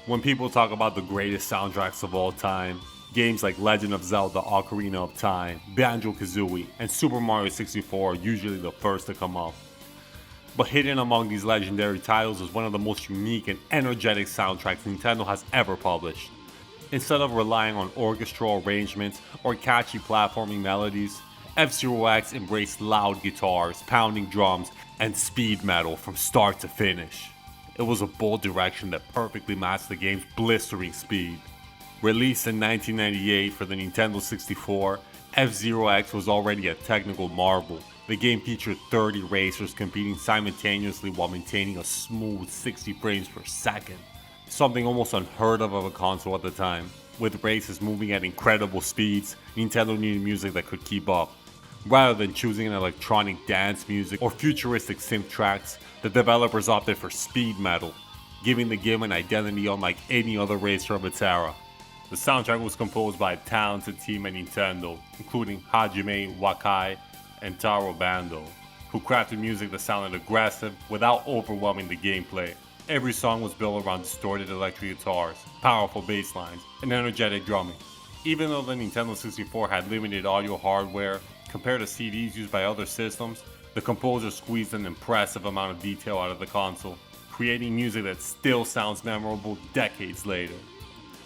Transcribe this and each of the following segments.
When people talk about the greatest soundtracks of all time, games like Legend of Zelda Ocarina of Time, Banjo-Kazooie, and Super Mario 64 are usually the first to come up. But hidden among these legendary titles is one of the most unique and energetic soundtracks Nintendo has ever published. Instead of relying on orchestral arrangements or catchy platforming melodies, F-Zero X embraced loud guitars, pounding drums, and speed metal from start to finish. It was a bold direction that perfectly matched the game's blistering speed. Released in 1998 for the Nintendo 64, F-Zero X was already a technical marvel. The game featured 30 racers competing simultaneously while maintaining a smooth 60 frames per second. Something almost unheard of a console at the time. With races moving at incredible speeds, Nintendo needed music that could keep up. Rather than choosing an electronic dance music or futuristic synth tracks, the developers opted for speed metal, giving the game an identity unlike any other racer of its era. The soundtrack was composed by a talented team at Nintendo, including Hajime Wakai and Taro Bando, who crafted music that sounded aggressive without overwhelming the gameplay. Every song was built around distorted electric guitars, powerful bass lines, and energetic drumming. Even though the Nintendo 64 had limited audio hardware compared to CDs used by other systems, the composer squeezed an impressive amount of detail out of the console, creating music that still sounds memorable decades later.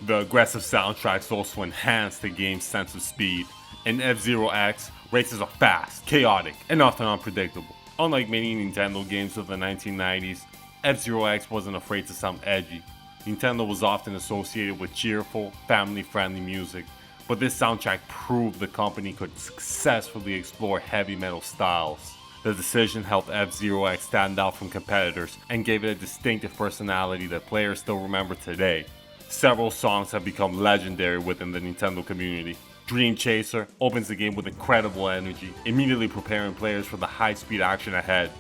The aggressive soundtracks also enhanced the game's sense of speed. In F-Zero X, races are fast, chaotic, and often unpredictable. Unlike many Nintendo games of the 1990s, F-Zero X wasn't afraid to sound edgy. Nintendo was often associated with cheerful, family-friendly music, but this soundtrack proved the company could successfully explore heavy metal styles. The decision helped F-Zero X stand out from competitors and gave it a distinctive personality that players still remember today. Several songs have become legendary within the Nintendo community. Dream Chaser opens the game with incredible energy, immediately preparing players for the high-speed action ahead.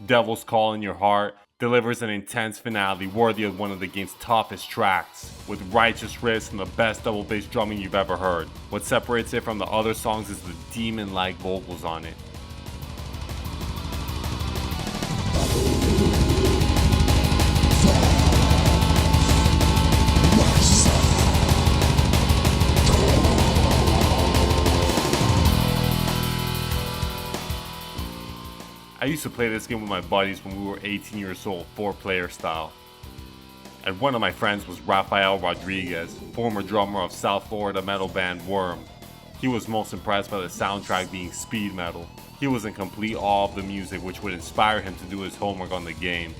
Devil's Call in Your Heart delivers an intense finale worthy of one of the game's toughest tracks, with righteous riffs and the best double bass drumming you've ever heard. What separates it from the other songs is the demon-like vocals on it. I used to play this game with my buddies when we were 18 years old, 4-player style. And one of my friends was Rafael Rodriguez, former drummer of South Florida metal band Worm. He was most impressed by the soundtrack being speed metal. He was in complete awe of the music, which would inspire him to do his homework on the game.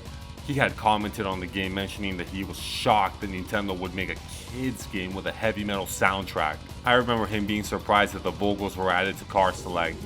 He had commented on the game mentioning that he was shocked that Nintendo would make a kids game with a heavy metal soundtrack. I remember him being surprised that the vocals were added to Car Select.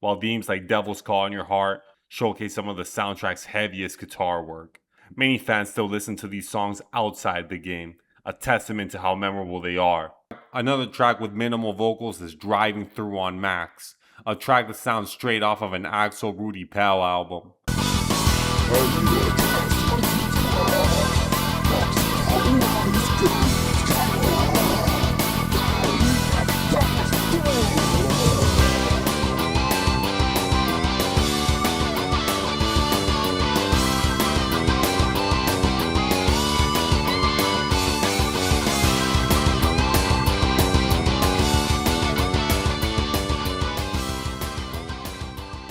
While themes like Devil's Call in Your Heart showcase some of the soundtrack's heaviest guitar work, many fans still listen to these songs outside the game, a testament to how memorable they are. Another track with minimal vocals is Driving Through on Max, a track that sounds straight off of an Axl Rudy Pell album.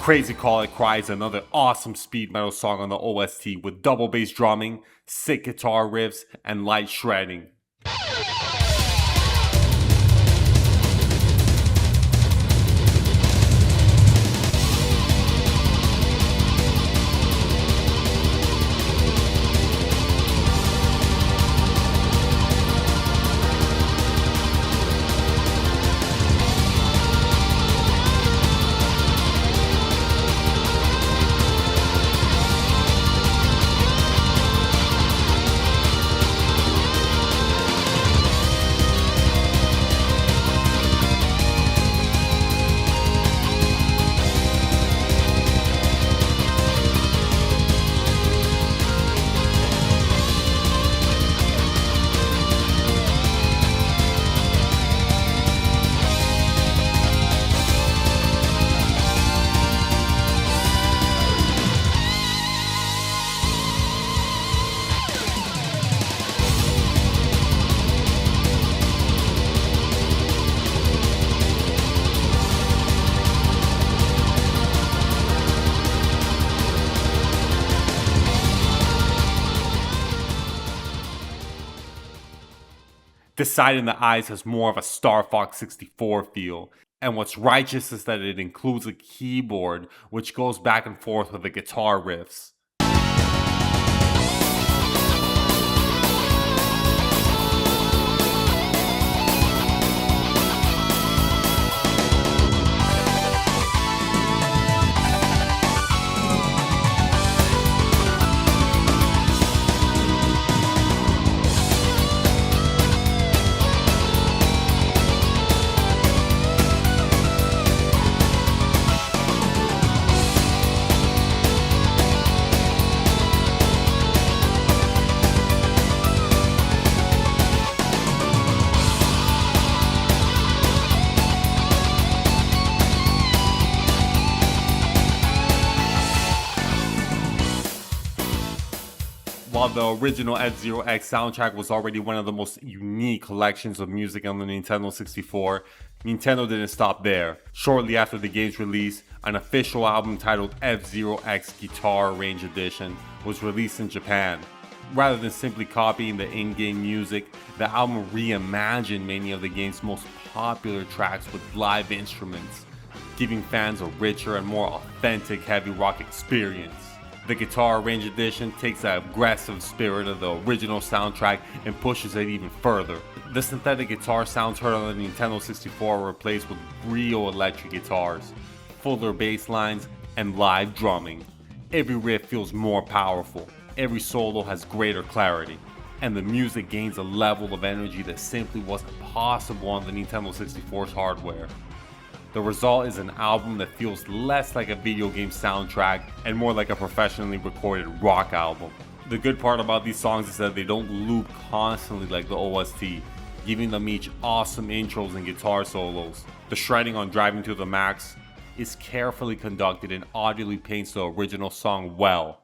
Crazy Call It Cry is another awesome speed metal song on the OST with double bass drumming, sick guitar riffs, and light shredding. This side in the eyes has more of a Star Fox 64 feel, and what's righteous is that it includes a keyboard which goes back and forth with the guitar riffs. While the original F-Zero X soundtrack was already one of the most unique collections of music on the Nintendo 64, Nintendo didn't stop there. Shortly after the game's release, an official album titled F-Zero X Guitar Arrange Edition was released in Japan. Rather than simply copying the in-game music, the album reimagined many of the game's most popular tracks with live instruments, giving fans a richer and more authentic heavy rock experience. The Guitar Arrange Edition takes the aggressive spirit of the original soundtrack and pushes it even further. The synthetic guitar sounds heard on the Nintendo 64 are replaced with real electric guitars, fuller bass lines, and live drumming. Every riff feels more powerful, every solo has greater clarity, and the music gains a level of energy that simply wasn't possible on the Nintendo 64's hardware. The result is an album that feels less like a video game soundtrack and more like a professionally recorded rock album. The good part about these songs is that they don't loop constantly like the OST, giving them each awesome intros and guitar solos. The shredding on Driving to the Max is carefully conducted and audibly paints the original song well.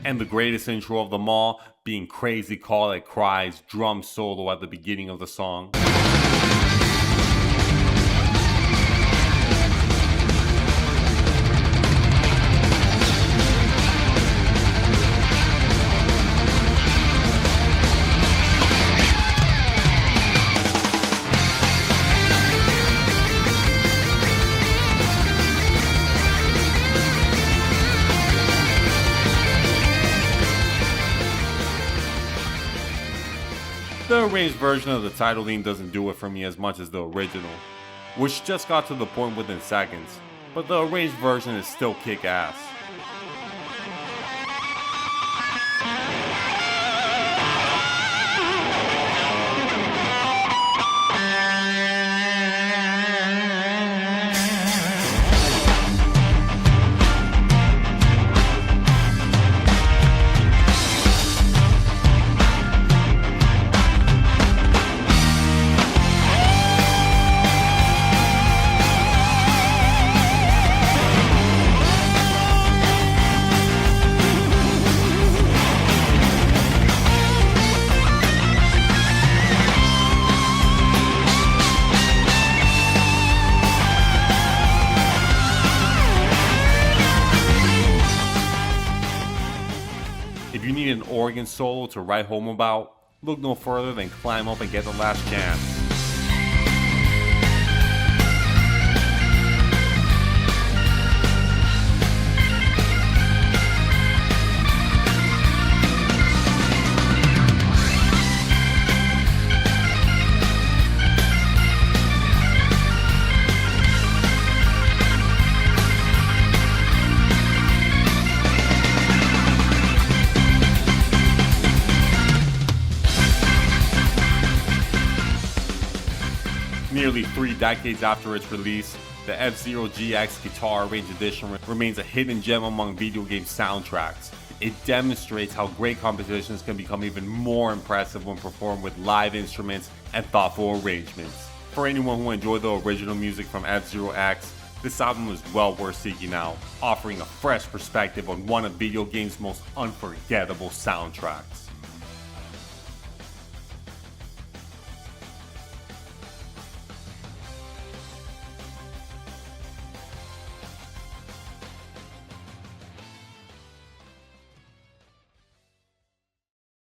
And the greatest intro of them all being Crazy Call It Cry's drum solo at the beginning of the song. The arranged version of the title theme doesn't do it for me as much as the original, which just got to the point within seconds, but the arranged version is still kick-ass. If you need an organ solo to write home about, look no further than Climb Up and Get the Last Chance. Nearly 3 decades after its release, The F-Zero GX Guitar Range Edition remains a hidden gem among video game soundtracks. It demonstrates how great compositions can become even more impressive when performed with live instruments and thoughtful arrangements. For anyone who enjoyed the original music from F-Zero X, this album is well worth seeking out, offering a fresh perspective on one of video games' most unforgettable soundtracks.